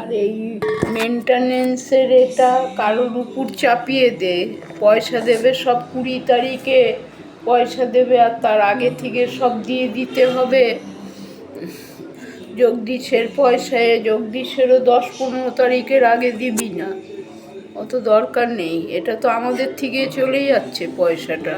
আর এই মেনটেনেন্সের এটা কারোর উপর চাপিয়ে দে, পয়সা দেবে সব 20 তারিখে পয়সা দেবে, আর তার আগে থেকে সব দিয়ে দিতে হবে। জগদীশের পয়সায় জগদীশেরও 10-15 তারিখের আগে দিবি না, অত দরকার নেই। এটা তো আমাদের থেকে চলে যাচ্ছে পয়সাটা।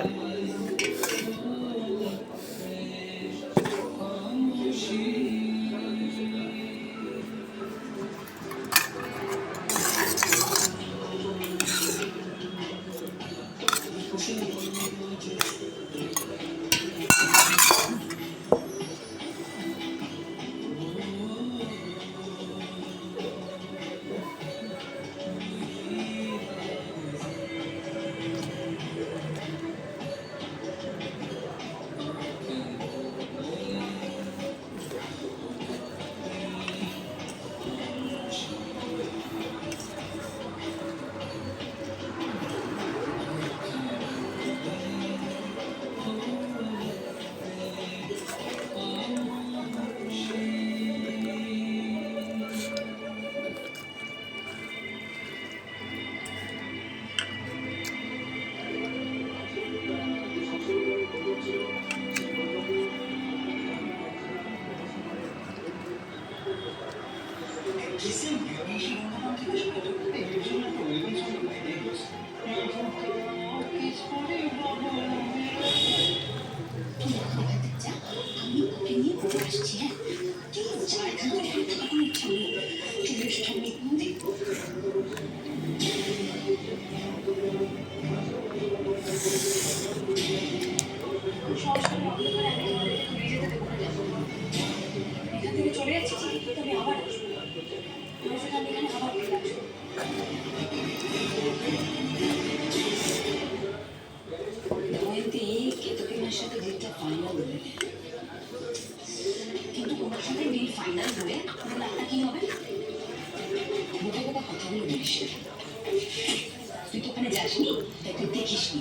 তুই তো ওখানে যাসনি, তাই তুই দেখিসনি।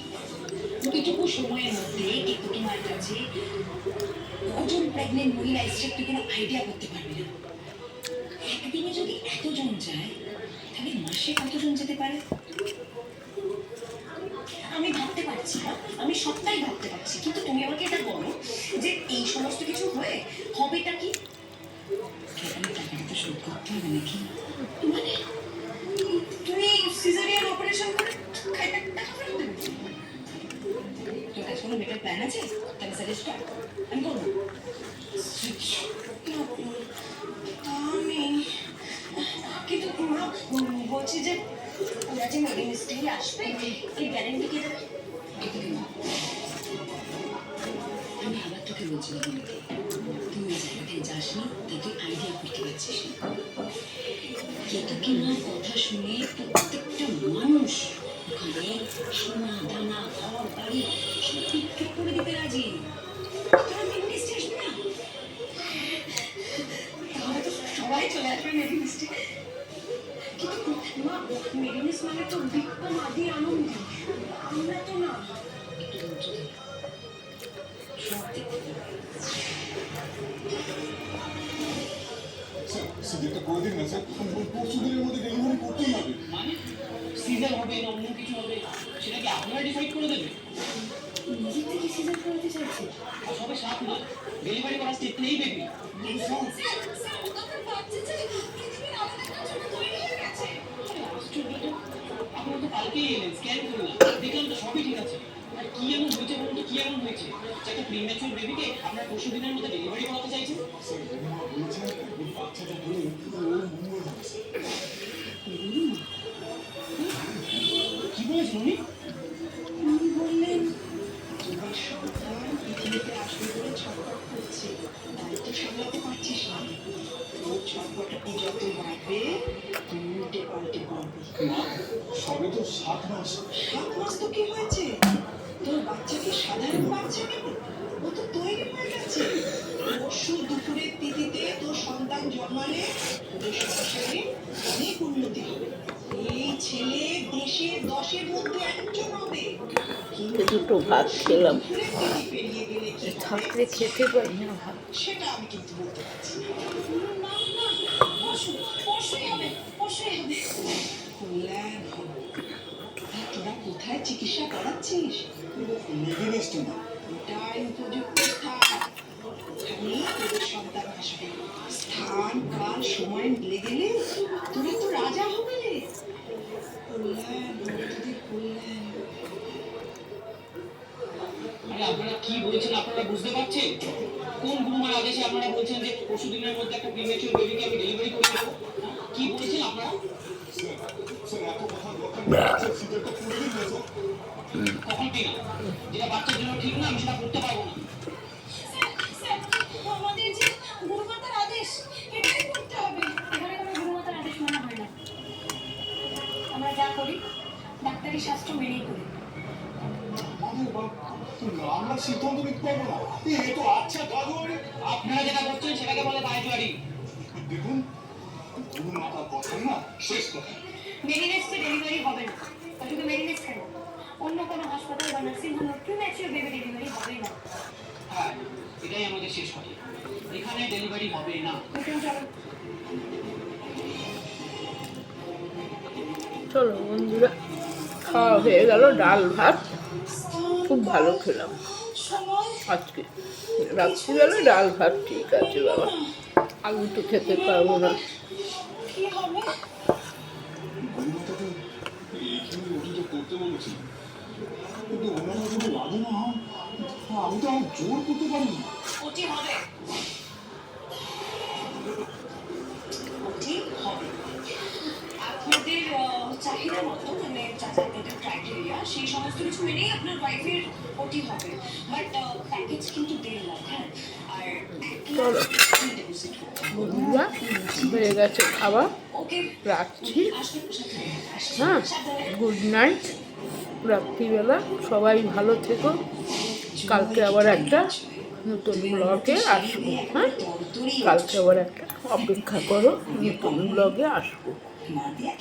এটুকু সময়ের মধ্যে তোমার কাছে কজন প্রেগনেন্ট মহিলা এসছে তুই কোনো আইডিয়া করতে পারবি না। একদিনে যদি এতজন যায়, তাহলে মাসে কতজন যেতে পারে? আমি ভাবতে পারছি না, আমি সবটাই ভাবতে পারছি, কিন্তু তুমি আমাকে এটা বলো যে এই সমস্ত কিছু হয়ে হবেটা কি? টাকাটা তো শোধ করতে হবে নাকি? মানে তুমি সিজারিয়ান অপারেশন করে টাকা ফেরত দেবে? তোর কাছে কোনো বেটার প্ল্যান আছে? তাহলে সাজেস্ট কর, আমি করবো। আমি কিন্তু বলছি যে ওরা যে মেরি মিস্ত্রি আসবে, এই গ্যারেন্টি কে দেবে? আমি আবার তোকে বলছিলাম, তুই ওই জায়গাটায় যাসনি, তাই তুই আইডিয়া করতে পারছিস না। কেতকী মার কথা শুনে প্রত্যেকটা মানুষ ওখানে সোনা দানা ঘর বাড়ি সব বিক্রি করে দিতে রাজি। তাহলে তো সবাই চলে আসবে মেরি মিস্ত্রি। কিন্তু মা, মেরি মিস মানে তো বিপ্লব আদি আনন্দ, আমরা তো না। একটু ধৈর্য ধরে সব দেখতে পাবো। সিজারটা করে দিন না স্যার, পরশু দিনের মধ্যে ডেলিভারি করতেই হবে। মানে সিজার হবে না অন্য কিছু হবে সেটা কি আপনারা ডিসাইড করে দেবে? নিজে থেকে সিজার করতে চাইছে? সবে 7 মাস ডেলিভারি করার স্টেপ নেই বেবি। আপনারা তো কালকেই এলেন, স্ক্যান করলাম, দেখলাম তো সবই ঠিক আছে। আর কি এমন হয়েছে বলুন তো, কি এমন হয়েছে যে একটা প্রিম্যাচুর বেবিকে আপনারা 20 দিনের মধ্যে ডেলিভারি করাতে চাইছেন? বাচ্চাটা হলে ওর মঙ্গল হবে। কি বলেছেন উনি? উনি বললেন তোমার সন্তান পৃথিবীতে আসবে বলে ছটফট করছে, দায়িত্ব সামলাতে পারছিস না। তোর ছটফটাটি যত বাড়বে তুই উল্টে পাল্টে করবি। সবে তো 7 মাস। 7 মাস তো কি হয়েছে? তোর বাচ্চাকে সাধারণ বাচ্চা নেব, ও তো তৈরি হয়ে গেছে। পরশু দুপুরের তিথিতে তোর সন্তান জন্মালে তোদের সংসারে অনেক উন্নতি হবে। এই ছেলে দেশে 10-এর মধ্যে একজন হবে। দুটো ভাত খেলাম, দুপুরের তিথি পেরিয়ে গেলে কি থাকলে খেতে পারি না ভাত। সেটা আমি কিন্তু বলতে পারছি না। পরশু পরশুই হবে পরশুই হবে কল্যাণ তোরা কোথায় চিকিৎসা করাচ্ছিস মেঘে না ওটাই উপযুক্ত স্থান ওখানে তোদের সন্তান আসবে স্থান কাল সময় মিলে গেলে তোরা তো রাজা হবে রে কল্যাণ তোদের কল্যাণ আরে আপনারা কি বলছেন আপনারা বুঝতে পারছেন? কোন গুরুমার আদেশে আপনারা বলছেন যে পরশু দিনের মধ্যে একটা প্রিমেচিউর বেবিকে আমি ডেলিভারি করে দেবো? কি বলছেন আপনারা? স্যার এত কথা দরকার নেই স্যার সিজারটা করে দিন না স্যার কখন ঠিক না? যেটা বাচ্চার জন্য ঠিক না আমি সেটা করতে পারবো না। স্যার আমাদের যে গুরুমাতার আদেশ এটাই করতে হবে এখানে কোনো গুরুমাতার আদেশ মানা হয় না। আমরা যা করি ডাক্তারি শাস্ত্র মেনেই করি। আমাদের বাপ আমরা সিদ্ধান্ত নিতে পারবো না এ তো আচ্ছা গাজোয়ারি আপনারা যেটা করছেন সেটাকে বলে বায়োজুয়ারি। দেখুন গুরু মাতার কথা না শেষ কথা মেরিনেক্সে ডেলিভারি হবে না। আর শুধু মেরিনেক্স কেন, অন্য কোনো হাসপাতাল বা নার্সিং হোমে প্রিম্যাচিউর বেবি ডেলিভারি হবে না। হ্যাঁ, এটাই আমাদের শেষ কথা। এখানে ডেলিভারি হবে না। এখন চলো। চলো বন্ধুরা, খাওয়া হয়ে গেল, ডাল ভাত খুব ভালো খেলাম আজকে। রাত্রিবেলা ডাল ভাত ঠিক আছে বাবা, আলু তো খেতে পারবো না। কি হবে গুরু মাতাকে এইখানে ওটিটা করতে বলেছি কিন্তু ওনারা যদি রাজি না হন আমি তো আর জোর করতে পারি না ওটি হবে ওটি হবে আপনাদের চাহিদা মতো মানে আপনাদের ক্রাইটেরিয়া সেই সমস্ত কিছু মেনেই আপনার ওয়াইফের ওটি হবে বাট প্যাকেজ কিন্তু 1.5 লাখ হ্যাঁ আর 1 চলো লাখ ডিপোজিট করতে হবে বন্ধুরা, হয়ে গেছে খাওয়া, ওকে রাখছি। আসলে সাথে হ্যাঁ, গুড নাইট। রাত্রিবেলা সবাই ভালো থেকো। কালকে আবার একটা নতুন ব্লগে আসবো। হ্যাঁ, কালকে আবার একটা অপেক্ষা করো, নতুন ব্লগে আসবো। না দিয়ে